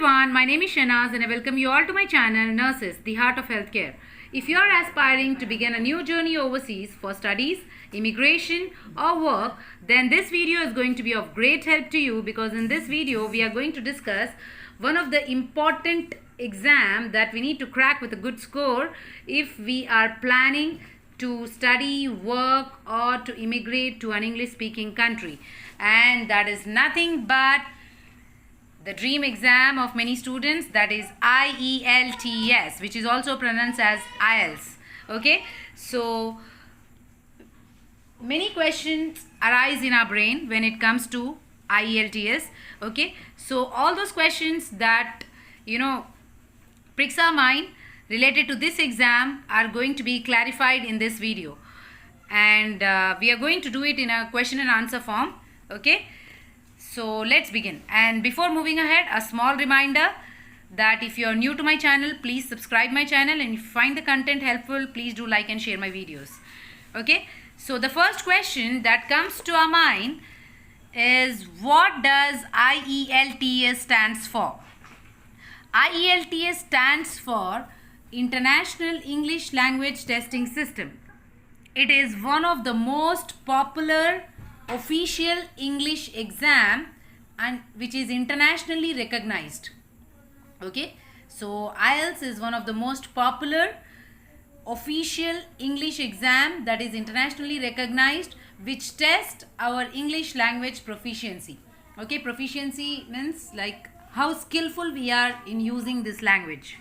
everyone, my name is Shanaz and I welcome you all to my channel Nurses, the Heart of Healthcare. If you are aspiring to begin a new journey overseas for studies, immigration or work, then this video is going to be of great help to you, because in this video we are going to discuss one of the important exam that we need to crack with a good score if we are planning to study, work or to immigrate to an English speaking country. And that is nothing but the dream exam of many students, that is IELTS, which is also pronounced as IELTS. Okay, so many questions arise in our brain when it comes to IELTS. Okay, so all those questions that pricks our mind related to this exam are going to be clarified in this video, and we are going to do it in a question and answer form. Okay, so let's begin. And before moving ahead, a small reminder that if you are new to my channel, please subscribe my channel, and if you find the content helpful, please do like and share my videos. Okay, so the first question that comes to our mind is, what does IELTS stands for? IELTS stands for International English Language Testing System. It is one of the most popular official English exam and which is internationally recognized. Okay, so IELTS is one of the most popular official English exam that is internationally recognized, which tests our English language proficiency. Okay, proficiency means like how skillful we are in using this language.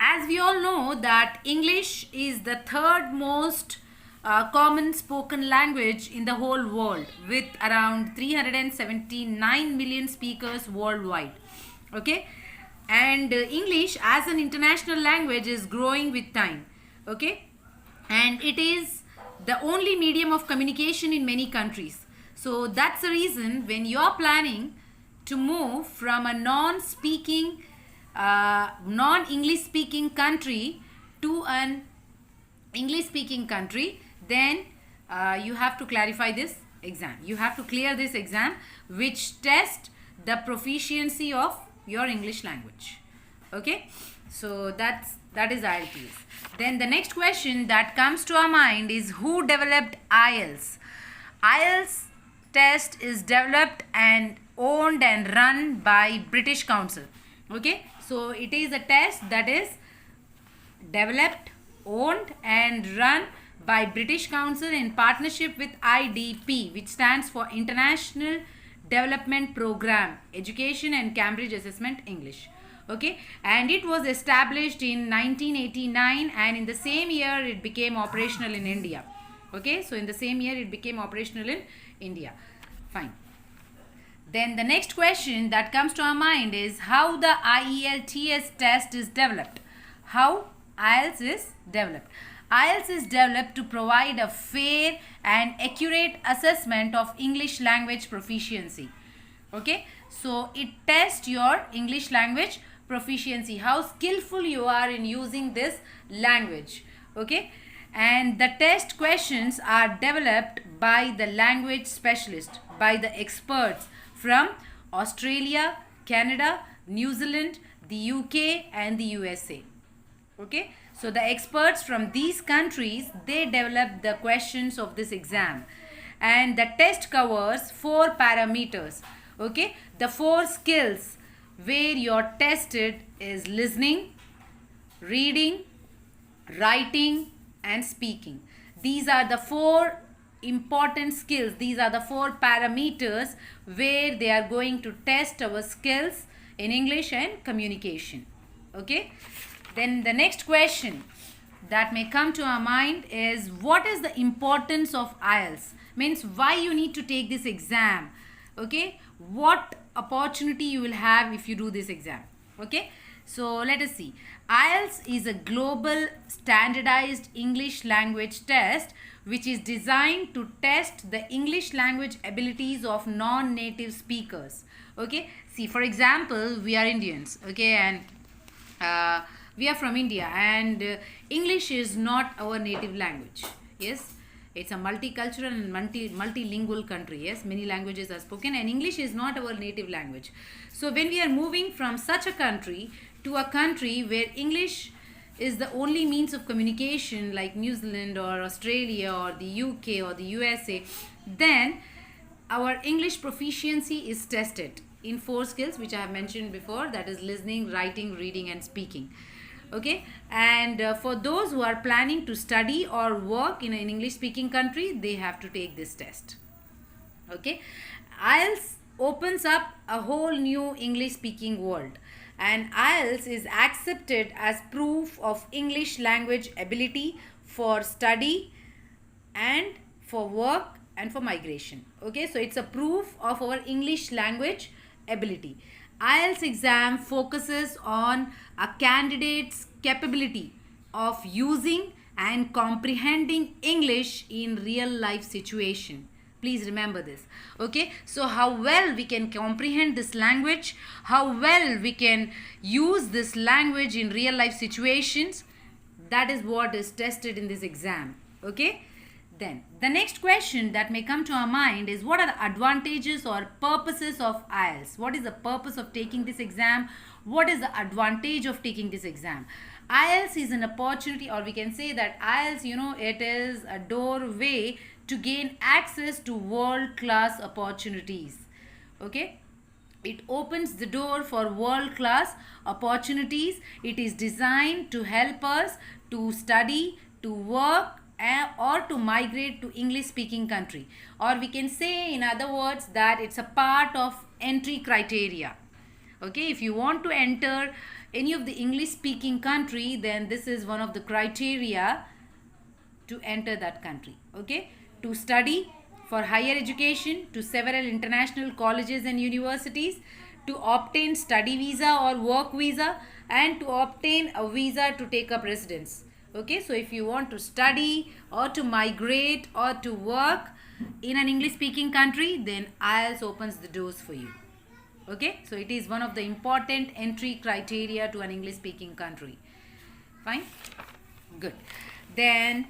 As we all know that English is the third most common spoken language in the whole world, with around 379 million speakers worldwide. Okay, and English as an international language is growing with time. Okay, and it is the only medium of communication in many countries. So that's the reason when you are planning to move from a non-English speaking country to an English speaking country, then you have to clarify this exam. You have to clear this exam, which tests the proficiency of your English language. Okay, so that is IELTS. Then the next question that comes to our mind is, who developed IELTS? IELTS test is developed and owned and run by British Council. Okay, so it is a test that is developed, owned and run by British Council in partnership with IDP, which stands for International Development Program, Education and Cambridge Assessment English. Okay, and it was established in 1989, and in the same year it became operational in India. Okay, so in the same year it became operational in India. Fine. Then the next question that comes to our mind is, how the IELTS test is developed. How IELTS is developed. IELTS is developed to provide a fair and accurate assessment of English language proficiency. Okay, so it tests your English language proficiency, how skillful you are in using this language. Okay, and the test questions are developed by the language specialist, by the experts from Australia, Canada, New Zealand, the UK and the USA. Okay, so the experts from these countries, they develop the questions of this exam, and the test covers 4 parameters. Okay, the 4 skills where you're tested is listening, reading, writing and speaking. These are the 4 important skills. These are the 4 parameters where they are going to test our skills in English and communication. Okay, then the next question that may come to our mind is, what is the importance of IELTS? Means why you need to take this exam. Okay, what opportunity you will have if you do this exam. Okay, so let us see. IELTS is a global standardized English language test which is designed to test the English language abilities of non-native speakers. Okay, see, for example, we are Indians. Okay, and we are from India, and English is not our native language. Yes, It's a multicultural and multilingual country. Yes, many languages are spoken, and English is not our native language. So when we are moving from such a country to a country where English is the only means of communication, like New Zealand or Australia or the UK or the USA, then our English proficiency is tested in 4 skills which I have mentioned before, that is listening, writing, reading and speaking. Okay, and for those who are planning to study or work in an English speaking country, they have to take this test. Okay, IELTS opens up a whole new English speaking world, and IELTS is accepted as proof of English language ability for study and for work and for migration. Okay, so it's a proof of our English language ability. IELTS exam focuses on a candidate's capability of using and comprehending English in real life situation. Please remember this. Okay, so how well we can comprehend this language, how well we can use this language in real life situations, that is what is tested in this exam. Okay, then the next question that may come to our mind is, what are the advantages or purposes of IELTS? What is the purpose of taking this exam? What is the advantage of taking this exam? IELTS is an opportunity, or we can say that IELTS, it is a doorway to gain access to world-class opportunities. Okay, it opens the door for world-class opportunities. It is designed to help us to study, to work, or to migrate to English speaking country, or we can say in other words that it's a part of entry criteria. Okay, if you want to enter any of the English speaking country, then this is one of the criteria to enter that country. Okay, to study, for higher education, to several international colleges and universities, to obtain study visa or work visa, and to obtain a visa to take up residence. Okay, so if you want to study or to migrate or to work in an English speaking country, then IELTS opens the doors for you. Okay, so it is one of the important entry criteria to an English speaking country. Fine, good. Then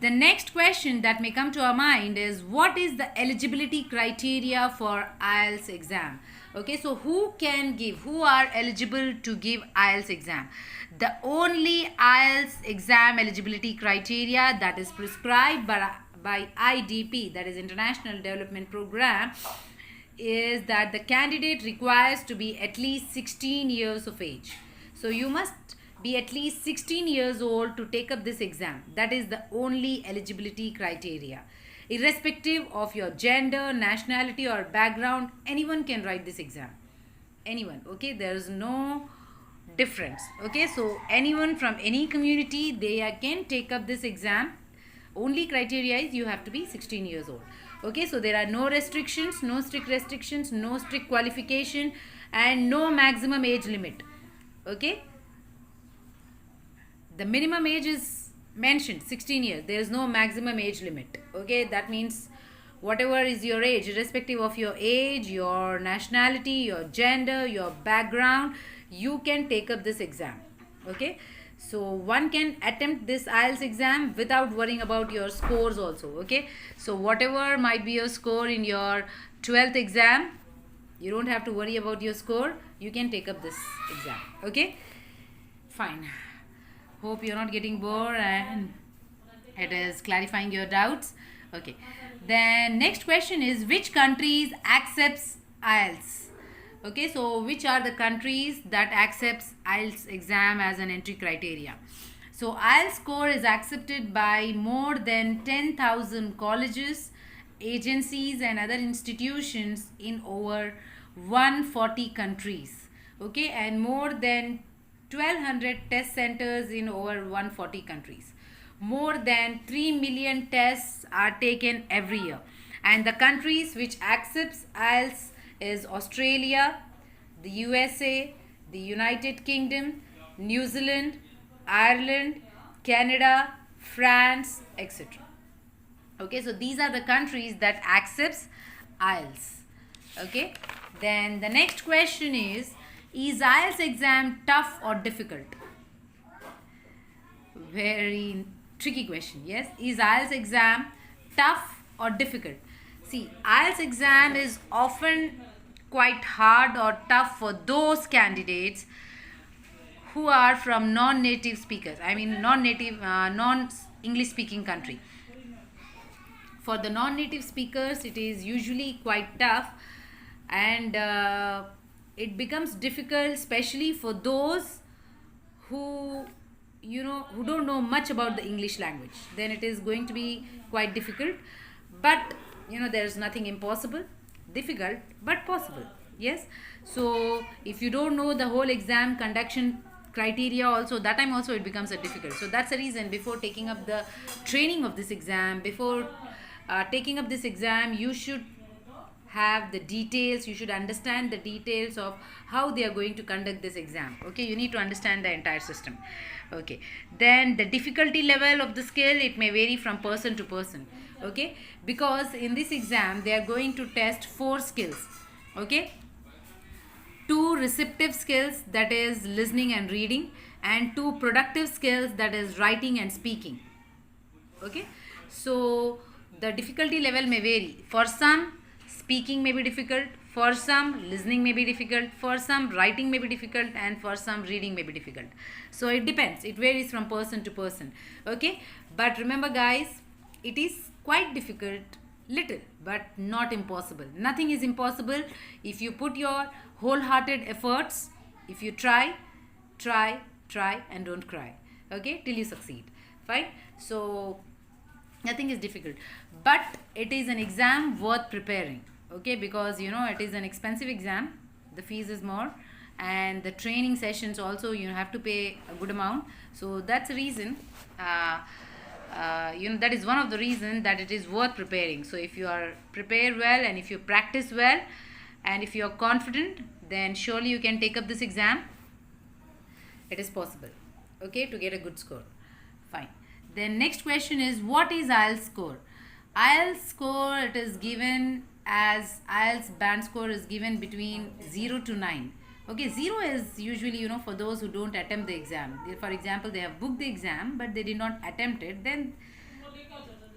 the next question that may come to our mind is, what is the eligibility criteria for IELTS exam? Okay, so who are eligible to give IELTS exam? The only IELTS exam eligibility criteria that is prescribed by IDP, that is International Development Program, is that the candidate requires to be at least 16 years of age. So you must be at least 16 years old to take up this exam. That is the only eligibility criteria. Irrespective of your gender, nationality or background, anyone can write this exam. Anyone. Okay, there is no difference. Okay, so anyone from any community, they can take up this exam. Only criteria is you have to be 16 years old. Okay, so there are no restrictions, no strict restrictions, no strict qualification, and no maximum age limit. Okay, the minimum age is mentioned 16 years. There is no maximum age limit. Okay, that means whatever is your age, irrespective of your age, your nationality, your gender, your background, you can take up this exam. Okay, so one can attempt this IELTS exam without worrying about your scores also. Okay, so whatever might be your score in your 12th exam, you don't have to worry about your score. You can take up this exam. Okay, fine. Hope you're not getting bored and it is clarifying your doubts. Okay, then next question is, which countries accepts IELTS? Okay, so which are the countries that accepts IELTS exam as an entry criteria? So IELTS score is accepted by more than 10,000 colleges, agencies and other institutions in over 140 countries. Okay, and more than 1200 test centers in over 140 countries. More than 3 million tests are taken every year. And the countries which accepts IELTS is Australia, the USA, the United Kingdom, New Zealand, Ireland, Canada, France, etc. Okay, so these are the countries that accepts IELTS. Okay, then the next question is IELTS exam tough or difficult? Very tricky question. Yes, is IELTS exam tough or difficult? See, IELTS exam is often quite hard or tough for those candidates who are from non-native speakers. I mean non-native, non-English speaking country. For the non-native speakers, it is usually quite tough, and it becomes difficult, especially for those who who don't know much about the English language. Then it is going to be quite difficult, but there's nothing impossible. Difficult but possible. Yes. So if you don't know the whole exam conduction criteria also, that time also it becomes a difficult. So that's the reason, before taking up the training of this exam, before taking up this exam, you should have the details, you should understand the details of how they are going to conduct this exam. Okay, you need to understand the entire system. Okay, then the difficulty level of the skill, it may vary from person to person. Okay, because in this exam they are going to test 4 skills. Okay, 2 receptive skills, that is listening and reading, and 2 productive skills, that is writing and speaking. Okay, so the difficulty level may vary. For some, speaking may be difficult, for some listening may be difficult, for some writing may be difficult, and for some reading may be difficult. So it depends, it varies from person to person. Okay, but remember guys, it is quite difficult, little, but not impossible. Nothing is impossible if you put your wholehearted efforts. If you try and don't cry. Okay, till you succeed. Fine. So nothing is difficult, but it is an exam worth preparing. Okay, because it is an expensive exam, the fees is more, and the training sessions also you have to pay a good amount. So that's the reason, that is one of the reasons that it is worth preparing. So if you are prepared well, and if you practice well, and if you are confident, then surely you can take up this exam. It is possible, okay, to get a good score. Fine. Then next question is, what is IELTS score? IELTS score, it is given as IELTS band score is given between 0 to 9. Okay, 0 is usually for those who don't attempt the exam. For example, they have booked the exam but they did not attempt it, then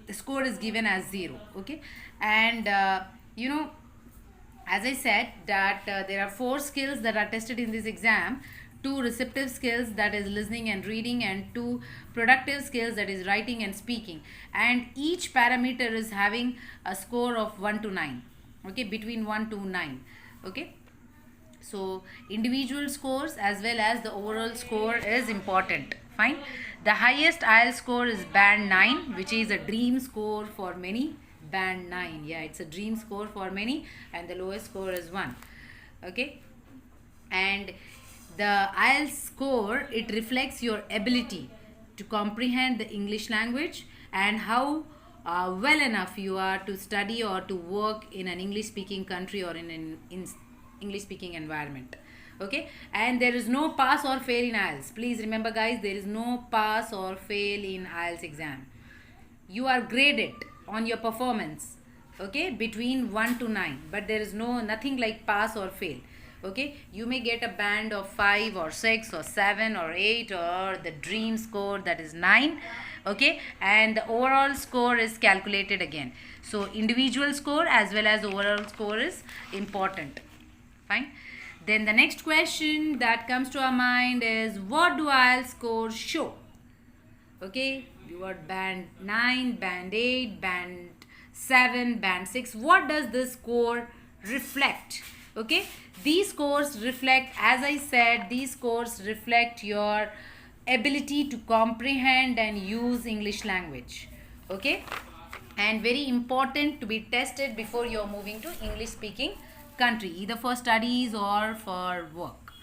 the score is given as 0. Okay, and as I said that there are 4 skills that are tested in this exam. 2 receptive skills, that is listening and reading, and 2 productive skills, that is writing and speaking, and each parameter is having a score of 1 to 9. Okay, between 1 to 9. Okay, so individual scores as well as the overall score is important. Fine. The highest IELTS score is band 9, which is a dream score for many. Band 9, yeah, it's a dream score for many, and the lowest score is 1. Okay, and the IELTS score, it reflects your ability to comprehend the English language and how well enough you are to study or to work in an English speaking country or in an English speaking environment. Okay, and there is no pass or fail in IELTS. Please remember guys, there is no pass or fail in IELTS exam. You are graded on your performance, okay, between 1 to 9, but there is nothing like pass or fail. Okay, you may get a band of 5 or 6 or 7 or 8, or the dream score, that is 9. Okay, and the overall score is calculated again. So individual score as well as overall score is important. Fine. Then the next question that comes to our mind is, what do IELTS scores show? Okay, you got band 9, band 8, band 7, band 6. What does this score reflect? Okay, these scores reflect, as I said, these scores reflect your ability to comprehend and use English language. Okay, and very important to be tested before you are moving to English speaking country, either for studies or for work.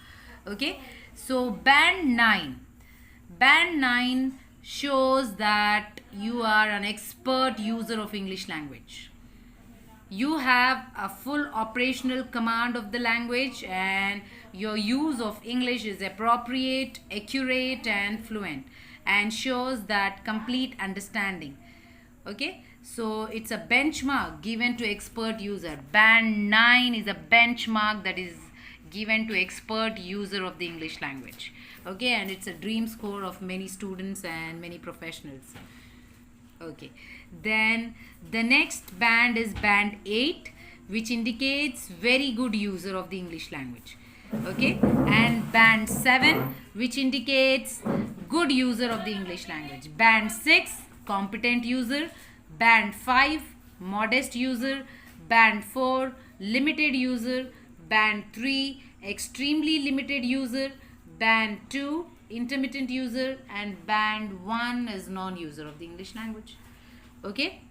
Okay, so band 9 shows that you are an expert user of English language. You have a full operational command of the language, and your use of English is appropriate, accurate and fluent, and shows that complete understanding. Okay, so it's a benchmark given to expert user. Band 9 is a benchmark that is given to expert user of the English language. Okay, and it's a dream score of many students and many professionals. Okay, then the next band is band 8, which indicates very good user of the English language. Okay, and band 7, which indicates good user of the English language. Band 6, competent user. Band 5, modest user. Band 4, limited user. Band 3, extremely limited user. Band 2, intermittent user. And band 1 is non-user of the English language. Okay,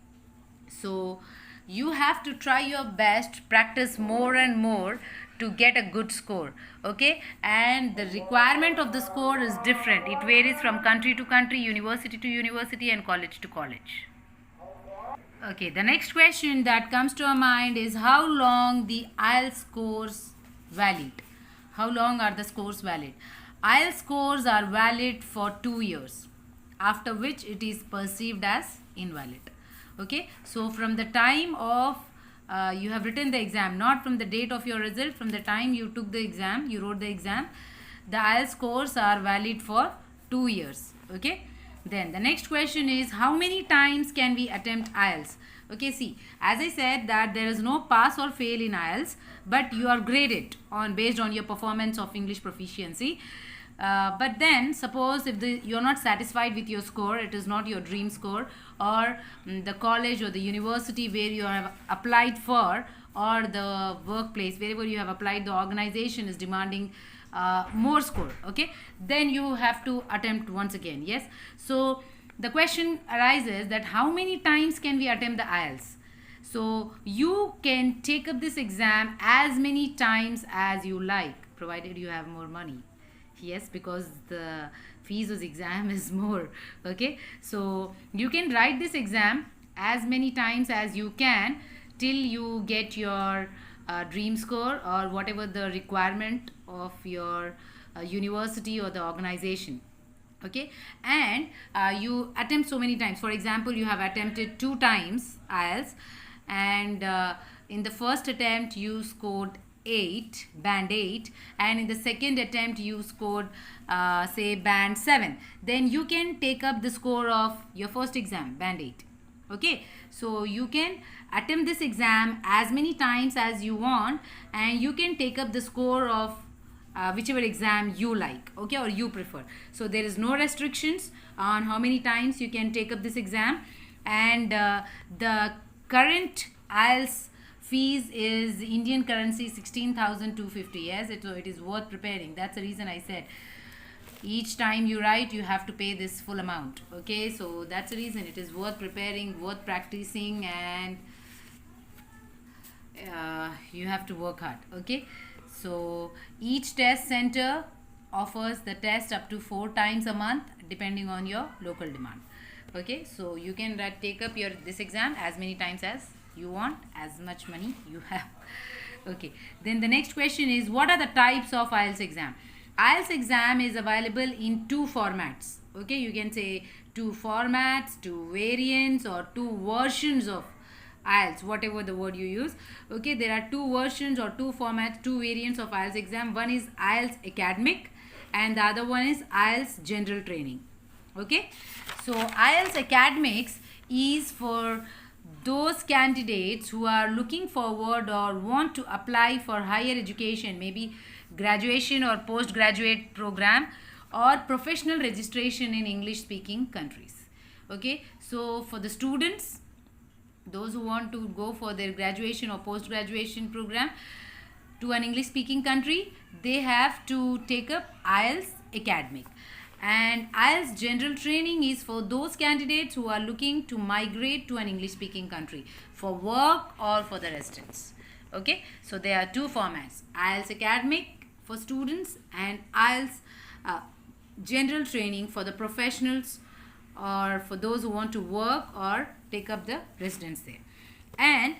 so you have to try your best, practice more and more to get a good score. Okay, and the requirement of the score is different. It varies from country to country, university to university, and college to college. Okay, the next question that comes to our mind is how long the IELTS scores valid? How long are the scores valid? IELTS scores are valid for 2 years, after which it is perceived as invalid. Okay, so from the time of you have written the exam, not from the date of your result, from the time you took the exam, you wrote the exam, the IELTS scores are valid for 2 years. Okay, then the next question is how many times can we attempt IELTS? Okay, see, as I said that there is no pass or fail in IELTS, but you are graded on based on your performance of English proficiency. But then suppose if you're not satisfied with your score, it is not your dream score, or the college or the university where you have applied for, or the workplace wherever you have applied, the organization is demanding more score. Okay, then you have to attempt once again. Yes, so the question arises that how many times can we attempt the IELTS? So you can take up this exam as many times as you like, provided you have more money. Yes, because the fees of the exam is more. Okay, so you can write this exam as many times as you can till you get your dream score or whatever the requirement of your university or the organization. Okay, and you attempt so many times. For example, you have attempted 2 times IELTS, and in the first attempt you scored 8, band 8, and in the second attempt you scored say band 7, then you can take up the score of your first exam, band 8. Okay, so you can attempt this exam as many times as you want, and you can take up the score of whichever exam you like, okay, or you prefer. So there is no restrictions on how many times you can take up this exam. And the current IELTS fees is Indian currency 16,250. Yes, it is worth preparing. That's the reason I said each time you write you have to pay this full amount. Okay, so that's the reason it is worth preparing, worth practicing, and you have to work hard. Okay, so each test center offers the test up to 4 times a month depending on your local demand. Okay, so you can take up this exam as many times as you want, as much money you have. Okay, then the next question is what are the types of IELTS exam? IELTS exam is available in 2 formats. Okay, you can say 2 formats, 2 variants, or 2 versions of IELTS, whatever the word you use. Okay, there are 2 versions or 2 formats, 2 variants of IELTS exam. One is IELTS Academic and the other one is IELTS General Training. Okay, so IELTS Academics is for those candidates who are looking forward or want to apply for higher education, maybe graduation or postgraduate program or professional registration in English speaking countries. Okay, so for the students, those who want to go for their graduation or post-graduation program to an English speaking country, they have to take up IELTS Academic. And IELTS General Training is for those candidates who are looking to migrate to an English speaking country for work or for the residence. Okay, so there are 2 formats, IELTS Academic for students and IELTS General Training for the professionals or for those who want to work or take up the residence there. And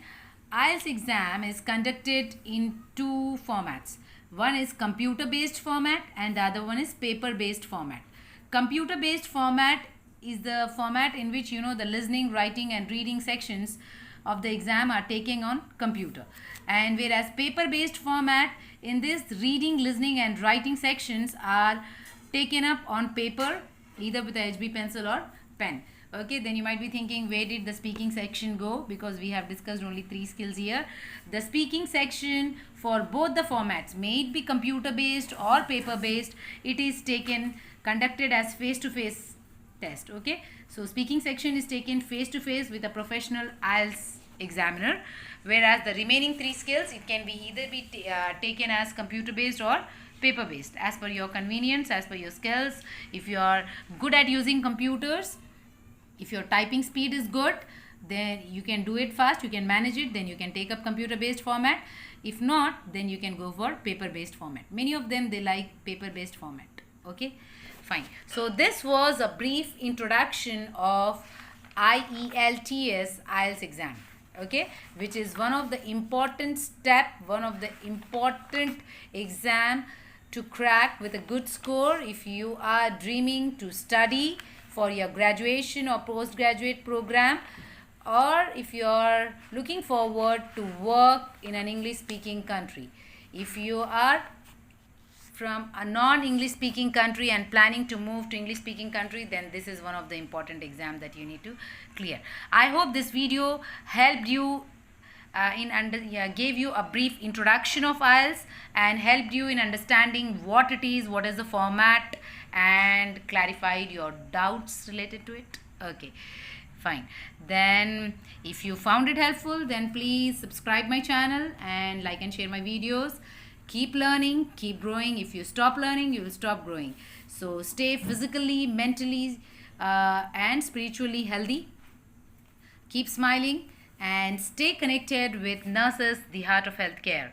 IELTS exam is conducted in 2 formats. One is computer based format and the other one is paper based format. Computer based format is the format in which the listening, writing and reading sections of the exam are taken on computer, and whereas paper based format, in this reading, listening and writing sections are taken up on paper either with a HB pencil or pen. Okay, then you might be thinking, where did the speaking section go? Because we have discussed only 3 skills here. The speaking section for both the formats, may it be computer based or paper based, it is conducted as face to face test. Okay, so speaking section is taken face to face with a professional IELTS examiner, whereas the remaining 3 skills, it can be either taken as computer based or paper based, as per your convenience, as per your skills. If you are good at using computers, if your typing speed is good, then you can do it fast, you can manage it, then you can take up computer based format. If not, then you can go for paper based format. Many of them, they like paper based format. Okay, fine. So this was a brief introduction of IELTS exam, okay, which is one of the important one of the important exam to crack with a good score if you are dreaming to study for your graduation or postgraduate program, or if you are looking forward to work in an English speaking country. If you are from a non-English speaking country and planning to move to English speaking country, then this is one of the important exams that you need to clear. I hope this video helped you gave you a brief introduction of IELTS and helped you in understanding what it is, what is the format, and clarified your doubts related to it. Okay, fine. Then if you found it helpful, then please subscribe my channel and like and share my videos. Keep learning, keep growing. If you stop learning, you will stop growing. So stay physically, mentally and spiritually healthy. Keep smiling and stay connected with Nurses, the Heart of Healthcare.